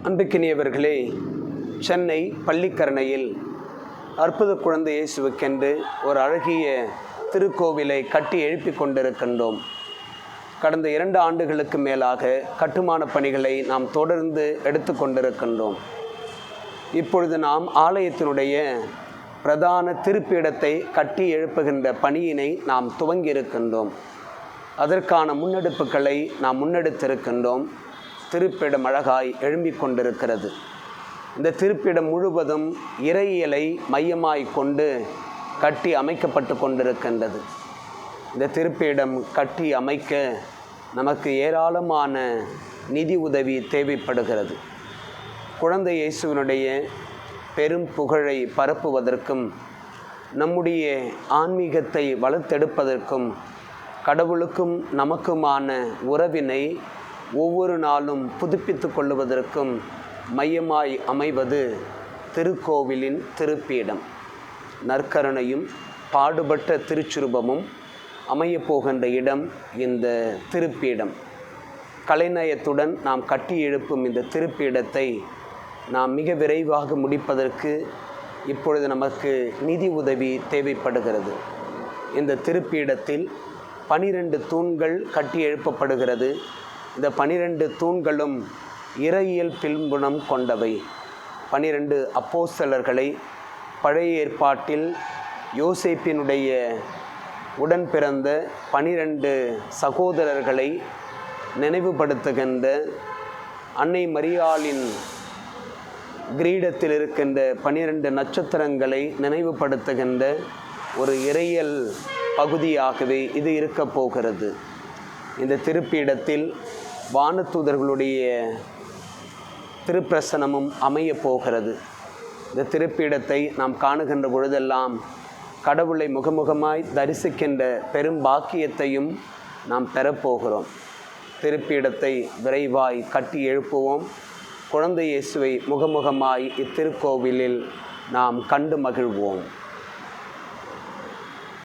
அன்புக்கினியவர்களே, சென்னை பள்ளிக்கரணையில் அற்புத குழந்தை இயேசுவுக்கென்று ஒரு அழகிய திருக்கோவிலை கட்டி எழுப்பி கொண்டிருக்கின்றோம். கடந்த 2 ஆண்டுகளுக்கு மேலாக கட்டுமான பணிகளை நாம் தொடர்ந்து எடுத்து கொண்டிருக்கின்றோம். இப்பொழுது நாம் ஆலயத்தினுடைய பிரதான திருப்பீடத்தை கட்டி எழுப்புகின்ற பணியினை நாம் துவங்கியிருக்கின்றோம். அதற்கான முன்னெடுப்புகளை நாம் முன்னெடுத்திருக்கின்றோம். திருப்பீடம் அழகாய் எழும்பிக் கொண்டிருக்கிறது. இந்த திருப்பீடம் முழுவதும் இறையியலை மையமாய் கொண்டு கட்டி அமைக்கப்பட்டு கொண்டிருக்கின்றது. இந்த திருப்பீடம் கட்டி அமைக்க நமக்கு ஏராளமான நிதி உதவி தேவைப்படுகிறது. குழந்தை இயேசுவினுடைய பெரும் புகழை பரப்புவதற்கும் நம்முடைய ஆன்மீகத்தை வளர்த்தெடுப்பதற்கும் கடவுளுக்கும் நமக்குமான உறவினை ஒவ்வொரு நாளும் புதுப்பித்து கொள்ளுவதற்கும் மையமாய் அமைவது திருக்கோவிலின் திருப்பீடம். நற்கருணையும் பாடுபட்ட திருச்சுரூபமும் அமையப்போகின்ற இடம் இந்த திருப்பீடம். கலைநயத்துடன் நாம் கட்டி எழுப்பும் இந்த திருப்பீடத்தை நாம் மிக விரைவாக முடிப்பதற்கு இப்பொழுது நமக்கு நிதி உதவி தேவைப்படுகிறது. இந்த திருப்பீடத்தில் 12 தூண்கள் கட்டி எழுப்பப்படுகிறது. இந்த 12 தூண்களும் இறையியல் பின்புலம் கொண்டவை. 12 அப்போஸ்தலர்களை பழைய ஏற்பாட்டில் யோசேப்பினுடைய உடன் பிறந்த 12 சகோதரர்களை நினைவுபடுத்துகின்ற அன்னை மரியாளின் கிரீடத்தில் இருக்கின்ற 12 நட்சத்திரங்களை நினைவுபடுத்துகின்ற ஒரு இறையியல் பகுதியாகவே இது இருக்க போகிறது. இந்த திருப்பீடத்தில் வானதூதர்களுடைய திருப்பிரசனமும் அமைய போகிறது. இந்த திருப்பீடத்தை நாம் காணுகின்ற பொழுதெல்லாம் கடவுளை முகமுகமாய் தரிசிக்கின்ற பெரும் பாக்கியத்தையும் நாம் பெறப்போகிறோம். திருப்பீடத்தை விரைவாய் கட்டி எழுப்புவோம். குழந்தை இயேசுவை முகமுகமாய் இத்திருக்கோவிலில் நாம் கண்டு மகிழ்வோம்.